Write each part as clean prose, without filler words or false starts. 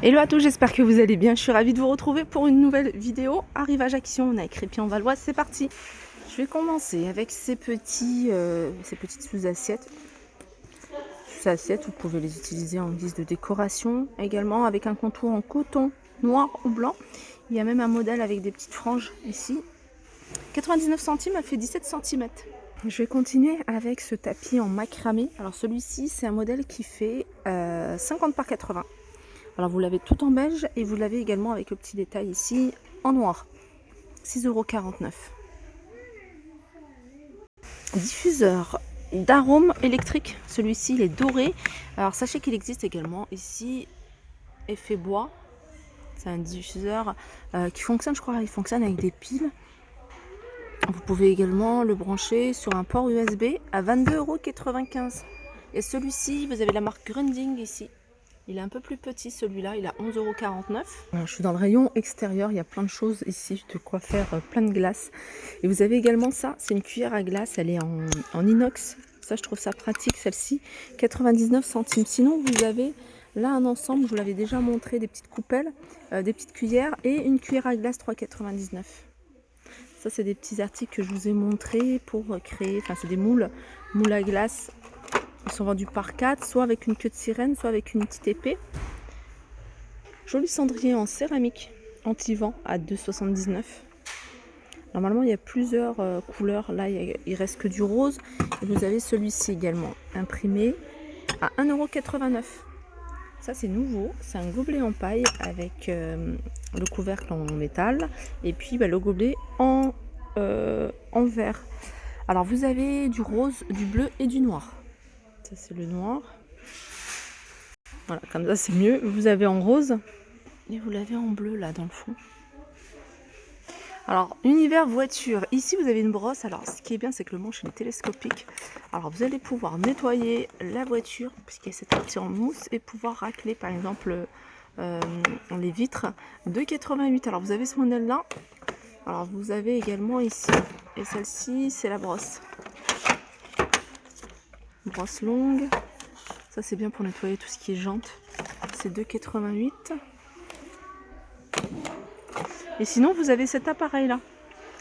Hello à tous, j'espère que vous allez bien. Je suis ravie de vous retrouver pour une nouvelle vidéo Arrivage Action. On a Crépy en Valois, c'est parti. Je vais commencer avec ces petites sous-assiettes. Sous-assiettes, vous pouvez les utiliser en guise de décoration. Également avec un contour en coton noir ou blanc. Il y a même un modèle avec des petites franges ici. 99 centimes, elle fait 17 cm. Je vais continuer avec ce tapis en macramé. Alors celui-ci, c'est un modèle qui fait 50 par 80. Alors vous l'avez tout en beige et vous l'avez également avec le petit détail ici en noir. 6,49 €. Diffuseur d'arômes électriques. Celui-ci il est doré. Alors sachez qu'il existe également ici effet bois. C'est un diffuseur qui fonctionne, je crois, il fonctionne avec des piles. Vous pouvez également le brancher sur un port USB à 22,95 €. Et celui-ci, vous avez la marque Grunding ici. Il est un peu plus petit celui-là, il a 11,49 €. Je suis dans le rayon extérieur, il y a plein de choses ici, de quoi faire plein de glace. Et vous avez également ça, c'est une cuillère à glace, elle est en inox. Ça, je trouve ça pratique, celle-ci, 99 centimes. Sinon, vous avez là un ensemble, je vous l'avais déjà montré, des petites coupelles, des petites cuillères et une cuillère à glace 3,99 €. Ça, c'est des petits articles que je vous ai montrés pour créer, enfin, c'est des moules à glace. Ils sont vendus par 4, soit avec une queue de sirène, soit avec une petite épée. Joli cendrier en céramique anti-vent à 2,79 €. Normalement, il y a plusieurs couleurs. Là, il reste que du rose. Et vous avez celui-ci également, imprimé à 1,89 €. Ça, c'est nouveau. C'est un gobelet en paille avec le couvercle en métal. Et puis, le gobelet en verre. Alors, vous avez du rose, du bleu et du noir. Ça, c'est le noir. Voilà, comme ça, c'est mieux. Vous avez en rose et vous l'avez en bleu, là, dans le fond. Alors, univers voiture. Ici, vous avez une brosse. Alors, ce qui est bien, c'est que le manche est télescopique. Alors, vous allez pouvoir nettoyer la voiture, puisqu'il y a cette partie en mousse, et pouvoir racler, par exemple, les vitres. 2,88 €. Alors, vous avez ce modèle-là. Alors, vous avez également ici, et celle-ci, c'est la brosse. Brosse longue. Ça, c'est bien pour nettoyer tout ce qui est jantes. C'est 2,88 €. Et sinon, vous avez cet appareil-là.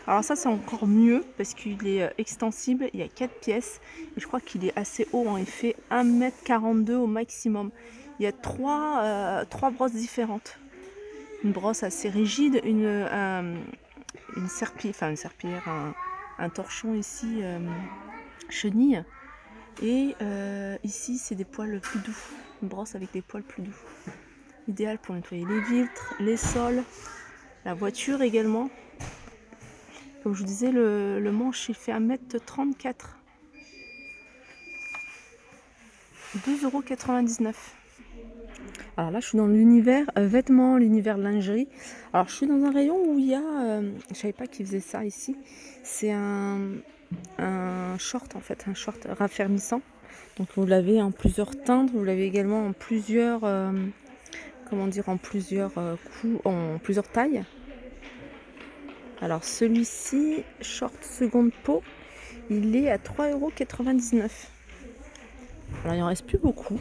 Alors ça, c'est encore mieux parce qu'il est extensible. Il y a 4 pièces. Et je crois qu'il est assez haut. Il fait 1,42 m au maximum. Il y a trois brosses différentes. Une brosse assez rigide, une serpillière, un torchon ici, chenille. Et ici, c'est des poils plus doux. Une brosse avec des poils plus doux. Idéal pour nettoyer les vitres, les sols, la voiture également. Comme je vous disais, le manche, il fait 1,34 m. 2,99 €. Alors là, je suis dans l'univers vêtements, l'univers lingerie. Alors, je suis dans un rayon où il y a... je savais pas qu'ils faisaient ça ici. C'est un short, en fait, un short raffermissant. Donc, vous l'avez en plusieurs teintes. Vous l'avez également en plusieurs... en plusieurs tailles. Alors, celui-ci, short seconde peau, il est à 3,99 €. Alors, il en reste plus beaucoup.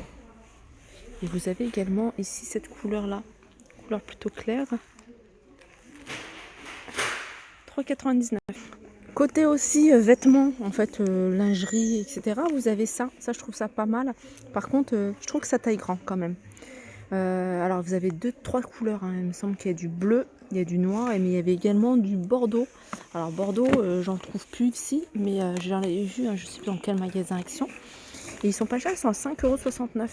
Et vous avez également ici cette couleur-là, couleur plutôt claire. 3,99 €. Côté aussi vêtements, en fait, lingerie, etc. Vous avez ça. Ça, je trouve ça pas mal. Par contre, je trouve que ça taille grand quand même. Alors, vous avez 2-3 couleurs. Il me semble qu'il y a du bleu, il y a du noir, mais il y avait également du bordeaux. Alors, bordeaux, j'en trouve plus ici, mais j'en ai vu, je ne sais plus dans quel magasin Action. Et ils sont pas chers, ils sont à 5,69 €.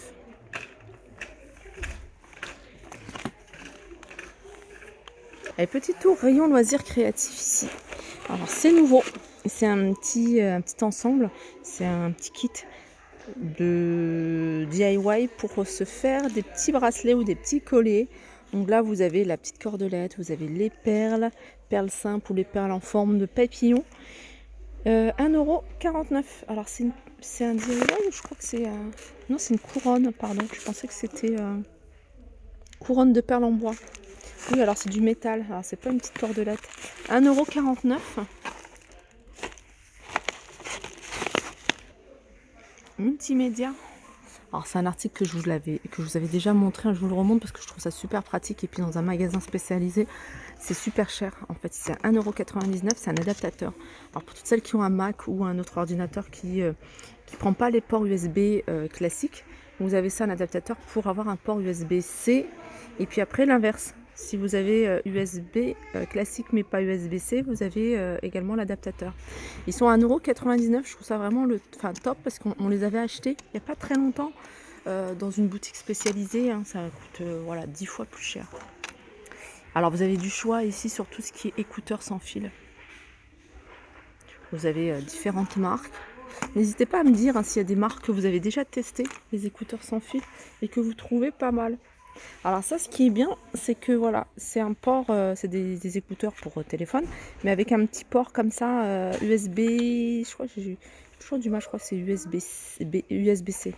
Et petit tour rayon loisirs créatifs ici. Alors c'est nouveau, c'est un petit ensemble, c'est un petit kit de DIY pour se faire des petits bracelets ou des petits colliers. Donc là vous avez la petite cordelette, vous avez les perles simples ou les perles en forme de papillon. 1,49 €. Alors c'est un DIY ou je crois que c'est non, c'est une couronne, pardon, je pensais que c'était couronne de perles en bois. Oui, alors c'est du métal, alors c'est pas une petite cordelette. 1,49 €. Multimédia. Alors c'est un article que je vous avais déjà montré, je vous le remonte parce que je trouve ça super pratique. Et puis dans un magasin spécialisé, c'est super cher. En fait, c'est 1,99 €, c'est un adaptateur. Alors pour toutes celles qui ont un Mac ou un autre ordinateur qui prend pas les ports USB classiques, vous avez ça, un adaptateur pour avoir un port USB-C. Et puis après l'inverse. Si vous avez USB classique mais pas USB-C, vous avez également l'adaptateur. Ils sont à 1,99 €. Je trouve ça vraiment top parce qu'on les avait achetés il n'y a pas très longtemps dans une boutique spécialisée. Hein, ça coûte voilà, 10 fois plus cher. Alors vous avez du choix ici sur tout ce qui est écouteurs sans fil. Vous avez différentes marques. N'hésitez pas à me dire hein, s'il y a des marques que vous avez déjà testées, les écouteurs sans fil, et que vous trouvez pas mal. Alors ça, ce qui est bien, c'est que voilà, c'est un port, c'est des écouteurs pour téléphone, mais avec un petit port comme ça, USB, je crois que j'ai toujours du mal, je crois que c'est USB-C.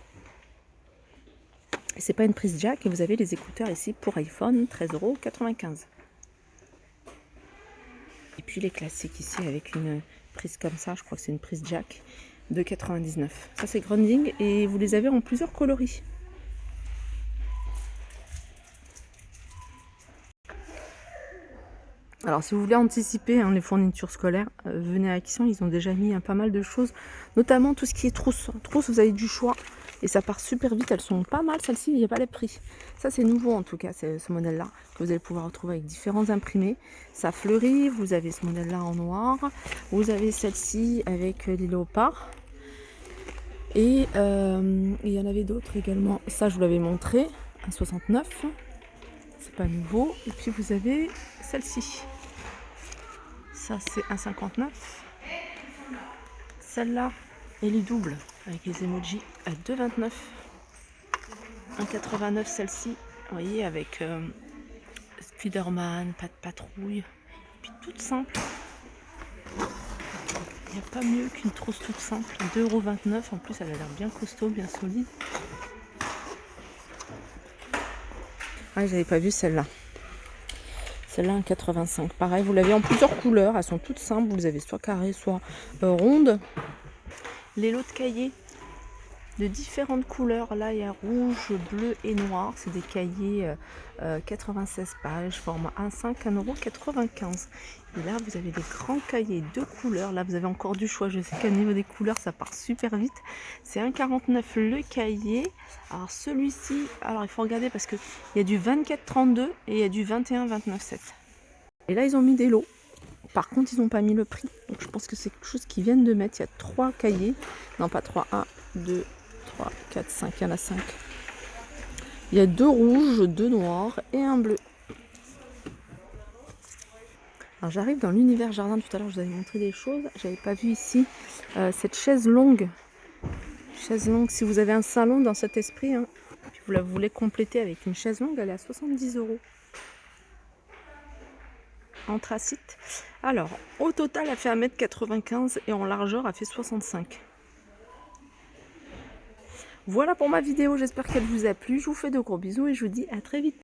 Et c'est pas une prise jack, et vous avez les écouteurs ici pour iPhone, 13,95 €. Et puis les classiques ici avec une prise comme ça, je crois que c'est une prise jack, de 99. Ça c'est Grundig, et vous les avez en plusieurs coloris. Alors si vous voulez anticiper hein, les fournitures scolaires, venez à Action, ils ont déjà mis pas mal de choses, notamment tout ce qui est trousse. Trousse, vous avez du choix et ça part super vite, elles sont pas mal, celles-ci, il n'y a pas les prix. Ça c'est nouveau en tout cas, c'est ce modèle-là, que vous allez pouvoir retrouver avec différents imprimés. Ça fleurit, vous avez ce modèle-là en noir, vous avez celle-ci avec les léopards. Et il y en avait d'autres également, ça je vous l'avais montré, à 69. C'est pas nouveau. Et puis vous avez celle-ci. Ça c'est 1,59. Celle-là, elle est double avec les emojis à 2,29. 1,89 celle-ci. Vous voyez, avec Spiderman, pas de patrouille. Et puis toute simple. Il n'y a pas mieux qu'une trousse toute simple. 2,29 €. En plus, elle a l'air bien costaud, bien solide. Ah, j'avais pas vu celle-là. Celle-là, 1,85. Pareil, vous l'avez en plusieurs couleurs. Elles sont toutes simples. Vous les avez soit carrées, soit rondes. Les lots de cahiers de différentes couleurs. Là, il y a rouge, bleu et noir. C'est des cahiers 96 pages, format A5, 1,95 €. Et là, vous avez des grands cahiers de couleurs. Là, vous avez encore du choix. Je sais qu'à niveau des couleurs, ça part super vite. C'est 1,49 € le cahier. Alors, celui-ci, alors il faut regarder parce qu'il y a du 24,32 et il y a du 21,29,7. Et là, ils ont mis des lots. Par contre, ils n'ont pas mis le prix. Donc, je pense que c'est quelque chose qu'ils viennent de mettre. Il y a 3 cahiers. Non, pas 3. 1, 2, 3, 4, 5. Il y en a 5. Il y a 2 rouges, 2 noirs et un bleu. Alors, j'arrive dans l'univers jardin. Tout à l'heure, je vous avais montré des choses. J'avais pas vu ici cette chaise longue. Chaise longue, si vous avez un salon dans cet esprit, hein, puis vous la voulez compléter avec une chaise longue, elle est à 70 €. Anthracite. Alors, au total, elle fait 1,95 m et en largeur, elle fait 65. Voilà pour ma vidéo, j'espère qu'elle vous a plu. Je vous fais de gros bisous et je vous dis à très vite.